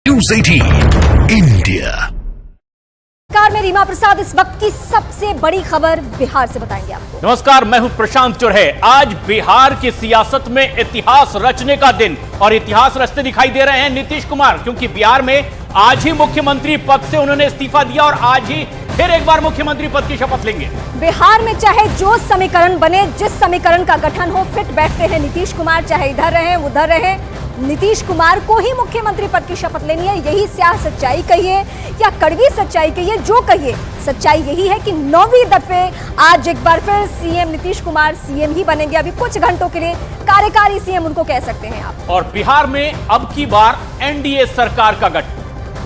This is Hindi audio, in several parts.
News 18 India. नमस्कार, मैं रीमा प्रसाद। इस वक्त की सबसे बड़ी खबर बिहार से बताएंगे आपको। नमस्कार, मैं हूं प्रशांत चुरहे। आज बिहार की सियासत में इतिहास रचने का दिन, और इतिहास रचते दिखाई दे रहे हैं नीतीश कुमार, क्योंकि बिहार में आज ही मुख्यमंत्री पद से उन्होंने इस्तीफा दिया और आज ही फिर एक बार मुख्यमंत्री पद की शपथ लेंगे। बिहार में चाहे जो समीकरण बने, जिस समीकरण का गठन हो, फिट बैठते हैं नीतीश कुमार। चाहे इधर रहे उधर रहे, नीतीश कुमार को ही मुख्यमंत्री पद की शपथ लेनी है। यही स्याह सच्चाई कहिए या कड़वी सच्चाई कहिए, जो कहिए, सच्चाई यही है कि 9वीं दफे आज एक बार फिर सीएम नीतीश कुमार सीएम ही बनेंगे। अभी कुछ घंटों के लिए कार्यकारी सीएम उनको कह सकते हैं आप। और बिहार में अब की बार एनडीए सरकार का गठन।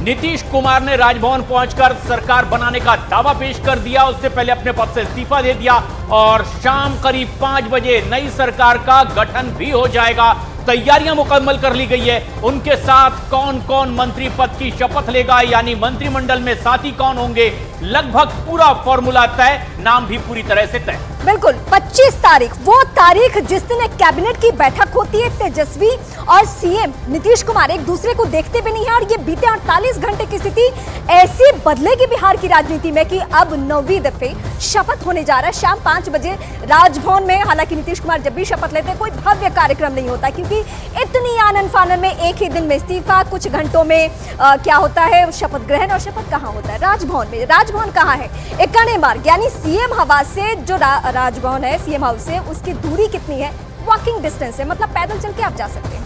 नीतीश कुमार ने राजभवन पहुंचकर सरकार बनाने का दावा पेश कर दिया। उससे पहले अपने पद से इस्तीफा दे दिया और शाम करीब 5 बजे नई सरकार का गठन भी हो जाएगा। तैयारियां मुकम्मल कर ली गई है। उनके साथ कौन कौन मंत्री पद की शपथ लेगा, यानी मंत्रिमंडल में साथी कौन होंगे, लगभग पूरा फॉर्मूला तय, नाम भी पूरी तरह से तय। बिल्कुल 25 तारीख, वो तारीख जिस दिन कैबिनेट की बैठक होती है। तेजस्वी और सीएम नीतीश कुमार एक दूसरे को देखते भी नहीं है, और ये बीते 48 घंटे की स्थिति ऐसी बदलेगी बिहार की राजनीति में कि अब 9वीं दफे शपथ होने जा रहा है शाम 5 बजे राजभवन में। हालांकि नीतीश कुमार जब भी शपथ लेते हैं कोई भव्य कार्यक्रम नहीं होता, क्योंकि इतनी आनन फानन में एक ही दिन में इस्तीफा, कुछ घंटों में क्या होता है शपथ ग्रहण। और शपथ कहाँ होता है? राजभवन में। राजभवन कहाँ है? इक्काने मार्ग, यानी सीएम आवास से जो राजभवन है, सीएम हाउस से, उसकी दूरी कितनी है? वॉकिंग डिस्टेंस है, मतलब पैदल चल के आप जा सकते हैं।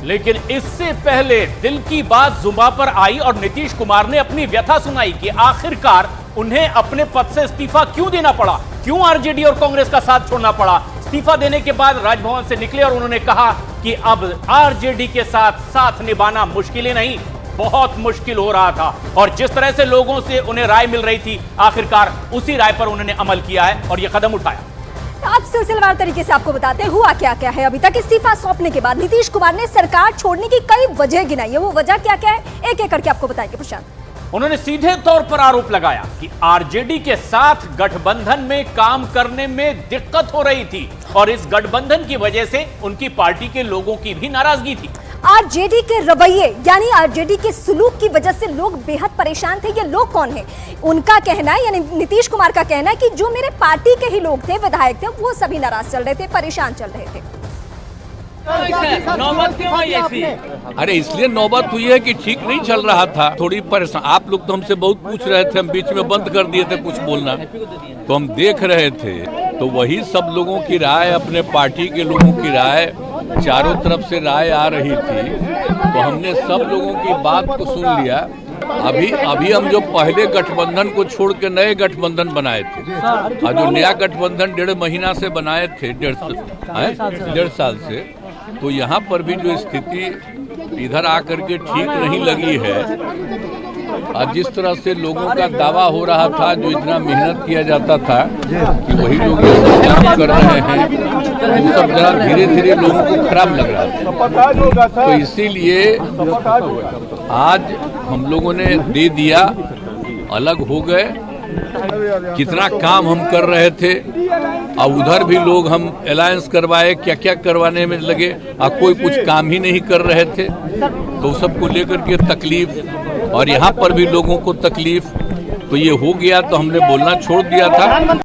लेकिन इससे पहले दिल की बात जुबां पर आई और नीतीश कुमार ने अपनी व्यथा सुनाई कि आखिरकार उन्हें अपने पद से इस्तीफा क्यों देना पड़ा, क्यों आरजेडी और कांग्रेस का साथ छोड़ना पड़ा। इस्तीफा देने के बाद राजभवन से निकले और उन्होंने कहा कि अब आरजेडी के साथ निभाना मुश्किल ही नहीं, बहुत मुश्किल हो रहा था। और जिस तरह से लोगों से उन्हें राय मिल रही थी, आखिरकार उसी राय पर उन्होंने अमल किया है और यह कदम उठाया। आप सिलसिलेवार तरीके से आपको बताते हैं हुआ क्या क्या है। अभी तक इस्तीफा सौंपने के बाद नीतीश कुमार ने सरकार छोड़ने की कई वजह गिनाई है। वो वजह क्या क्या है, एक एक करके आपको बताएंगे प्रशांत। उन्होंने सीधे तौर पर आरोप लगाया कि आरजेडी के साथ गठबंधन में काम करने में दिक्कत हो रही थी, और इस गठबंधन की वजह से उनकी पार्टी के लोगों की भी नाराजगी थी। आरजेडी के रवैये, यानी आरजेडी के सुलूक की वजह से लोग बेहद परेशान थे। ये लोग कौन है? उनका कहना है, यानी नीतीश कुमार का कहना है कि जो मेरे पार्टी के ही लोग थे, विधायक थे, वो सभी नाराज चल रहे थे, परेशान चल रहे थे। नौबत क्यों आई ऐसी? अरे इसलिए नौबत हुई है कि ठीक नहीं चल रहा था, थोड़ी परेशान। आप लोग तो हमसे बहुत पूछ रहे थे, हम बीच में बंद कर दिए थे कुछ बोलना, तो हम देख रहे थे। तो वही सब लोगों की राय, अपने पार्टी के लोगों की राय, चारों तरफ से राय आ रही थी, तो हमने सब लोगों की बात को सुन लिया। अभी हम जो पहले गठबंधन को छोड़ के नए गठबंधन बनाए थे, और जो नया गठबंधन 1.5 महीना से बनाए थे, 1.5 साल से, तो यहाँ पर भी जो स्थिति इधर आकर के ठीक नहीं लगी है। और जिस तरह से लोगों का दावा हो रहा था, जो इतना मेहनत किया जाता था कि वही लोग ये सब काम कर रहे हैं, तो सब जरा धीरे धीरे लोगों को खराब लग रहा था। तो इसीलिए आज हम लोगों ने दे दिया, अलग हो गए। कितना काम हम कर रहे थे, और उधर भी लोग हम अलायंस करवाए, क्या क्या करवाने में लगे, और कोई कुछ काम ही नहीं कर रहे थे। तो सबको लेकर के तकलीफ, और यहाँ पर भी लोगों को तकलीफ, तो ये हो गया, तो हमने बोलना छोड़ दिया था।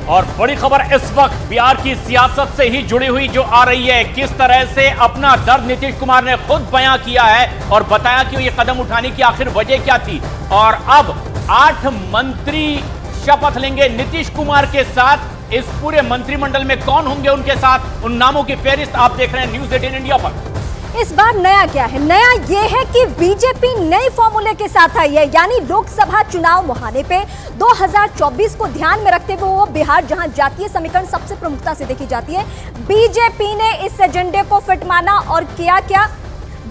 और बड़ी खबर इस वक्त बिहार की सियासत से ही जुड़ी हुई जो आ रही है, किस तरह से अपना दर्द नीतीश कुमार ने खुद बयां किया है और बताया कि ये कदम उठाने की आखिर वजह क्या थी। और अब 8 मंत्री शपथ लेंगे नीतीश कुमार के साथ। इस पूरे मंत्रिमंडल में कौन होंगे उनके साथ, उन नामों की फेहरिस्त आप देख रहे हैं न्यूज़ 18 इंडिया पर। इस बार नया क्या है? नया ये है कि बीजेपी नए फॉर्मूले के साथ आई है, यानी लोकसभा चुनाव मुहाने पे 2024 को ध्यान में रखते हुए वो बिहार, जहां जातीय समीकरण सबसे प्रमुखता से देखी जाती है, बीजेपी ने इस एजेंडे को फिट माना और किया क्या,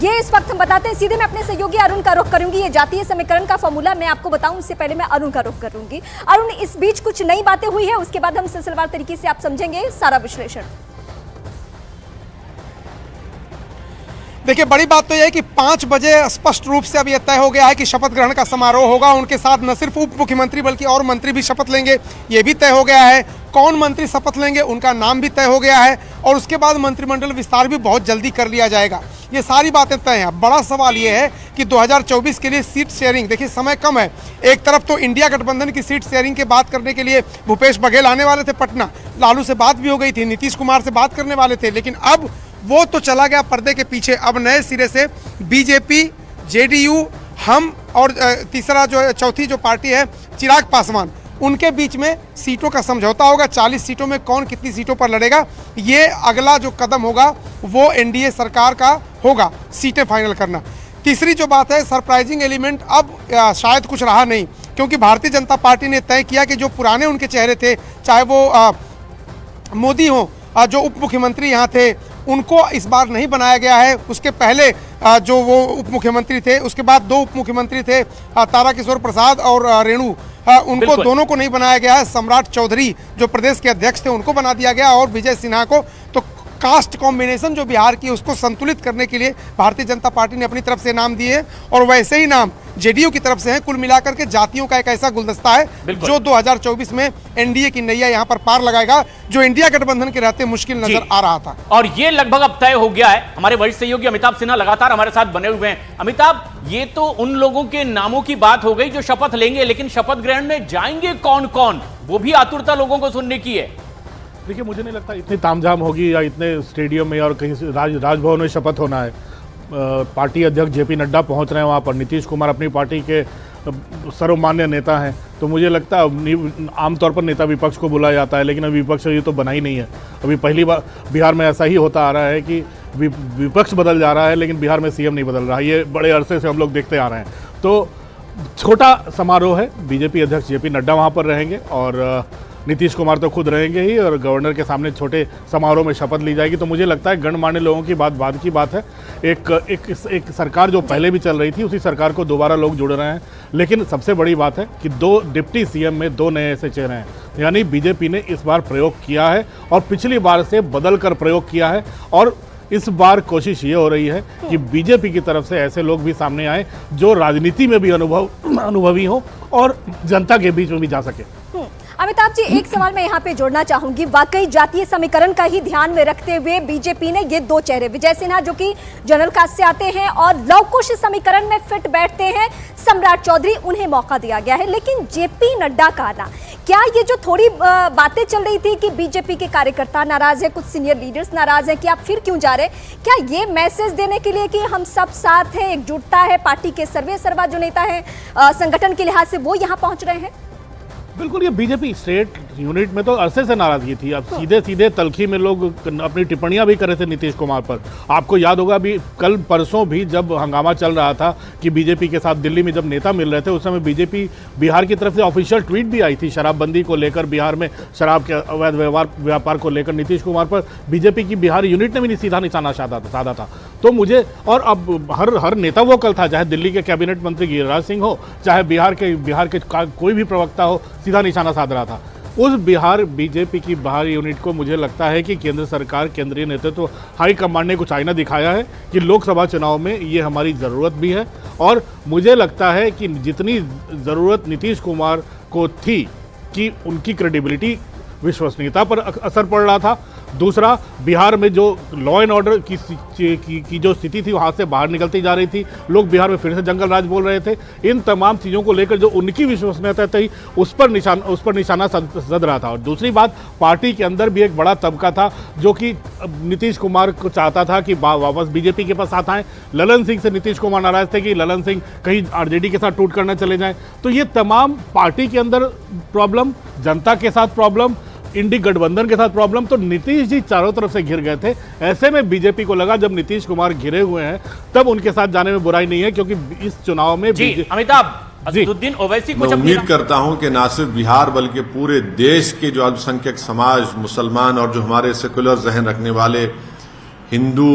ये इस वक्त हम बताते हैं। सीधे मैं अपने सहयोगी अरुण का रुख करूंगी। ये जातीय समीकरण का फॉर्मूला मैं आपको बताऊं, उससे पहले मैं अरुण का रुख करूंगी। अरुण, इस बीच कुछ नई बातें हुई है, उसके बाद हम सिलसिलेवार तरीके से आप समझेंगे सारा विश्लेषण। देखिए, बड़ी बात तो यह है कि 5 बजे स्पष्ट रूप से अब यह तय हो गया है कि शपथ ग्रहण का समारोह होगा। उनके साथ न सिर्फ उप मुख्यमंत्री बल्कि और मंत्री भी शपथ लेंगे, ये भी तय हो गया है। कौन मंत्री शपथ लेंगे उनका नाम भी तय हो गया है और उसके बाद मंत्रिमंडल विस्तार भी बहुत जल्दी कर लिया जाएगा। ये सारी बातें तय हैं। बड़ा सवाल ये है कि 2024 के लिए सीट शेयरिंग, देखिए समय कम है। एक तरफ तो इंडिया गठबंधन की सीट शेयरिंग की बात करने के लिए भूपेश बघेल आने वाले थे पटना, लालू से बात भी हो गई थी, नीतीश कुमार से बात करने वाले थे, लेकिन अब वो तो चला गया पर्दे के पीछे। अब नए सिरे से बीजेपी, जेडीयू, हम और तीसरा जो चौथी जो पार्टी है चिराग पासवान, उनके बीच में सीटों का समझौता होगा। 40 सीटों में कौन कितनी सीटों पर लड़ेगा, ये अगला जो कदम होगा वो एनडीए सरकार का होगा, सीटें फाइनल करना। तीसरी जो बात है, सरप्राइजिंग एलिमेंट अब शायद कुछ रहा नहीं, क्योंकि भारतीय जनता पार्टी ने तय किया कि जो पुराने उनके चेहरे थे, चाहे वो मोदी हो, जो उप मुख्यमंत्री यहाँ थे, उनको इस बार नहीं बनाया गया है। उसके पहले जो वो उप मुख्यमंत्री थे, उसके बाद 2 उप मुख्यमंत्री थे, ताराकिशोर प्रसाद और रेणु, उनको दोनों को नहीं बनाया गया है। सम्राट चौधरी जो प्रदेश के अध्यक्ष थे उनको बना दिया गया और विजय सिन्हा को। तो कास्ट कॉम्बिनेशन जो बिहार की उसको संतुलित करने के लिए भारतीय जनता पार्टी ने अपनी तरफ से नाम दिए और वैसे ही नाम जेडीयू की तरफ से है। कुल मिलाकर के जातियों का एक ऐसा गुलदस्ता है जो 2024 में एनडीए की नैया यहां पर पार लगाएगा, जो इंडिया गठबंधन के रहते मुश्किल नजर आ रहा था। और ये लगभग अब तय हो गया है। हमारे वरिष्ठ सहयोगी अमिताभ सिन्हा लगातार हमारे साथ बने हुए हैं। अमिताभ, ये तो उन लोगों के नामों की बात हो गई जो शपथ लेंगे, लेकिन शपथ ग्रहण में जाएंगे कौन कौन, वो भी आतुरता लोगों को सुनने की है। देखिए, मुझे नहीं लगता इतनी तामझाम होगी या इतने स्टेडियम में और कहीं राजभवन में शपथ होना है। पार्टी अध्यक्ष जेपी नड्डा पहुंच रहे हैं वहाँ पर। नीतीश कुमार अपनी पार्टी के सर्वमान्य नेता हैं, तो मुझे लगता है आमतौर पर नेता विपक्ष को बुलाया जाता है, लेकिन अभी विपक्ष ये तो बना ही नहीं है। अभी पहली बार बिहार में ऐसा ही होता आ रहा है कि विपक्ष बदल जा रहा है लेकिन बिहार में सीएम नहीं बदल रहा है। ये बड़े अरसे से हम लोग देखते आ रहे हैं। तो छोटा समारोह है, बीजेपी अध्यक्ष जेपी नड्डा वहाँ पर रहेंगे और नीतीश कुमार तो खुद रहेंगे ही और गवर्नर के सामने छोटे समारोह में शपथ ली जाएगी। तो मुझे लगता है गणमान्य लोगों की बात बाद की बात है। एक सरकार जो पहले भी चल रही थी, उसी सरकार को दोबारा लोग जुड़ रहे हैं। लेकिन सबसे बड़ी बात है कि 2 डिप्टी सीएम में 2 नए ऐसे चेहरे हैं, यानी बीजेपी ने इस बार प्रयोग किया है और पिछली बार से बदल कर प्रयोग किया है। और इस बार कोशिश ये हो रही है कि बीजेपी की तरफ से ऐसे लोग भी सामने आए जो राजनीति में भी अनुभवी हो और जनता के बीच में भी जा सके। अमिताभ जी, एक सवाल मैं यहाँ पे जोड़ना चाहूंगी। वाकई जातीय समीकरण का ही ध्यान में रखते हुए बीजेपी ने ये 2 चेहरे, विजय सिन्हा जो कि जनरल कास्ट से आते हैं और लवकुश समीकरण में फिट बैठते हैं, सम्राट चौधरी, उन्हें मौका दिया गया है। लेकिन जेपी नड्डा का आना, क्या ये जो थोड़ी बातें चल रही थी कि बीजेपी के कार्यकर्ता नाराज है, कुछ सीनियर लीडर्स नाराज हैं कि आप फिर क्यों जा रहे, क्या ये मैसेज देने के लिए कि हम सब साथ हैं, एकजुटता है, पार्टी के सर्वे सर्वा जो नेता है संगठन के लिहाज से वो यहाँ पहुंच रहे हैं? बिल्कुल, ये बीजेपी स्टेट यूनिट में तो अरसे से नाराजगी थी। अब सीधे सीधे तलखी में लोग अपनी टिप्पणियां भी कर रहे थे नीतीश कुमार पर। आपको याद होगा अभी कल परसों भी जब हंगामा चल रहा था कि बीजेपी के साथ दिल्ली में जब नेता मिल रहे थे, उस समय बीजेपी बिहार की तरफ से ऑफिशियल ट्वीट भी आई थी शराबबंदी को लेकर, बिहार में शराब के अवैध व्यापार को लेकर नीतीश कुमार पर बीजेपी की बिहार यूनिट ने भी सीधा निशाना साधा था। तो मुझे, और अब हर नेता वो कल था, चाहे दिल्ली के कैबिनेट मंत्री गिरिराज सिंह हो, चाहे बिहार के कोई भी प्रवक्ता हो, सीधा निशाना साध रहा था। उस बिहार बीजेपी की बिहार यूनिट को मुझे लगता है कि केंद्र सरकार, केंद्रीय नेतृत्व, हाई कमांड ने कुछ आईना दिखाया है कि लोकसभा चुनाव में ये हमारी ज़रूरत भी है। और मुझे लगता है कि जितनी ज़रूरत नीतीश कुमार को थी कि उनकी क्रेडिबिलिटी, विश्वसनीयता पर असर पड़ रहा था, दूसरा बिहार में जो लॉ एंड ऑर्डर की जो स्थिति थी वहाँ से बाहर निकलती जा रही थी, लोग बिहार में फिर से जंगल राज बोल रहे थे, इन तमाम चीज़ों को लेकर जो उनकी विश्वसनीयता थी उस पर निशाना सद रहा था। और दूसरी बात, पार्टी के अंदर भी एक बड़ा तबका था जो कि नीतीश कुमार को चाहता था कि वापस बीजेपी के पास साथ आए। ललन सिंह से नीतीश कुमार नाराज थे कि ललन सिंह कहीं आरजेडी के साथ टूट करना चले जाएं। तो ये तमाम पार्टी के अंदर प्रॉब्लम, जनता के साथ प्रॉब्लम, इंडी गठबंधन के साथ प्रॉब्लम, तो नीतीश जी चारों तरफ से घिर गए थे। ऐसे में बीजेपी को लगा जब नीतीश कुमार घिरे हुए हैं तब उनके साथ जाने में बुराई नहीं है, क्योंकि इस चुनाव में अमिताभ, असदुद्दीन ओवैसी कुछ मैं उम्मीद करता हूं कि न सिर्फ बिहार बल्कि पूरे देश के जो अल्पसंख्यक समाज, मुसलमान और जो हमारे सेकुलर जहन रखने वाले हिंदू,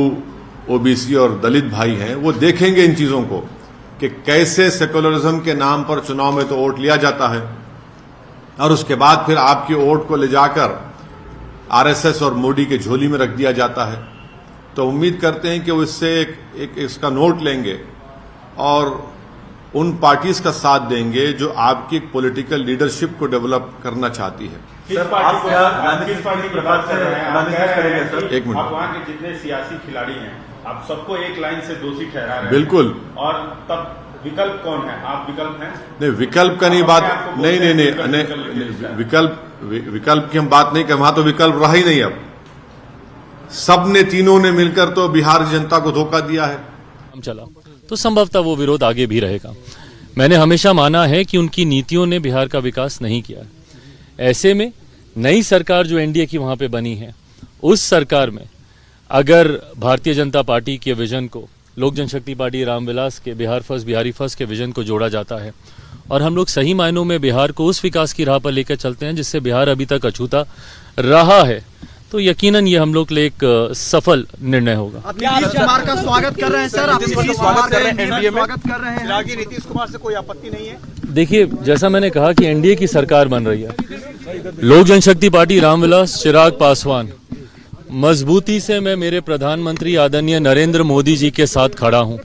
ओबीसी और दलित भाई हैं, वो देखेंगे इन चीजों को कि कैसे सेकुलरिज्म के नाम पर चुनाव में तो वोट लिया जाता है और उसके बाद फिर आपकी वोट को ले जाकर आरएसएस और मोदी के झोली में रख दिया जाता है। तो उम्मीद करते हैं कि वो इससे एक इसका नोट लेंगे और उन पार्टीज का साथ देंगे जो आपकी एक पॉलिटिकल लीडरशिप को डेवलप करना चाहती है। सर, आप किस पार्टी की बात कर रहे हैं? सर, एक मिनट। आप वहाँ के जितने सियासी खिलाड़ी हैं, आप सबको एक लाइन से दोषी ठहरा रहे हैं। बिल्कुल। और तब विकल्प कौन है? आप विकल्प हैं? नहीं, विकल्प का नहीं बात, नहीं, विकल्प की हम बात नहीं कर, वहां तो विकल्प रहा ही नहीं। अब सब ने, तीनों ने मिलकर तो बिहार की जनता को धोखा दिया है। हम चला तो संभवतः वो विरोध आगे भी रहेगा। मैंने हमेशा माना है कि उनकी नीतियों ने बिहार का विकास नहीं किया। ऐसे में नई सरकार जो एनडीए की वहां पे बनी है, उस सरकार में अगर भारतीय जनता पार्टी के विजन को लोक जनशक्ति पार्टी रामविलास के बिहार फर्स्ट, बिहारी फर्स्ट के विजन को जोड़ा जाता है और हम लोग सही मायनों में बिहार को उस विकास की राह पर लेकर चलते हैं जिससे बिहार अभी तक अछूता रहा है, तो यकीनन ये हम लोग के लिए एक सफल निर्णय होगा। आप नीतीश कुमार का स्वागत कर रहे हैं सर, आप नीतीश कुमार का एनडीए में स्वागत कर रहे हैं। फिलहाल नीतीश कुमार से कोई आपत्ति नहीं है? देखिए, जैसा मैंने कहा कि एनडीए की सरकार बन रही है, लोक जनशक्ति पार्टी रामविलास चिराग पासवान मजबूती से मैं मेरे प्रधानमंत्री आदरणीय नरेंद्र मोदी जी के साथ खड़ा हूं।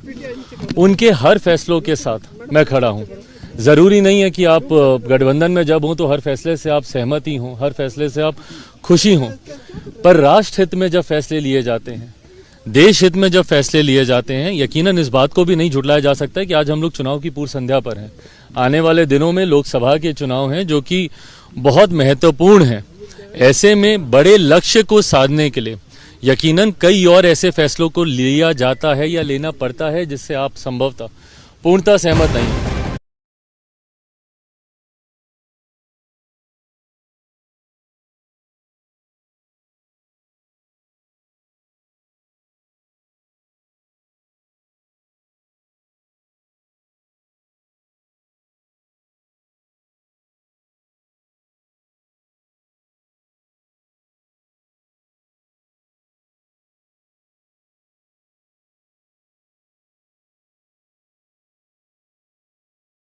उनके हर फैसलों के साथ मैं खड़ा हूं। जरूरी नहीं है कि आप गठबंधन में जब हों तो हर फैसले से आप सहमति हों, हर फैसले से आप खुशी हों, पर राष्ट्र हित में जब फैसले लिए जाते हैं, देश हित में जब फैसले लिए जाते हैं, यकीनन इस बात को भी नहीं झुटलाया जा सकता है कि आज हम लोग चुनाव की पूर्व संध्या पर हैं। आने वाले दिनों में लोकसभा के चुनाव हैं जो कि बहुत महत्वपूर्ण हैं। ऐसे में बड़े लक्ष्य को साधने के लिए यकीनन कई और ऐसे फैसलों को लिया जाता है या लेना पड़ता है जिससे आप संभवतः पूर्णतः सहमत नहीं हैं।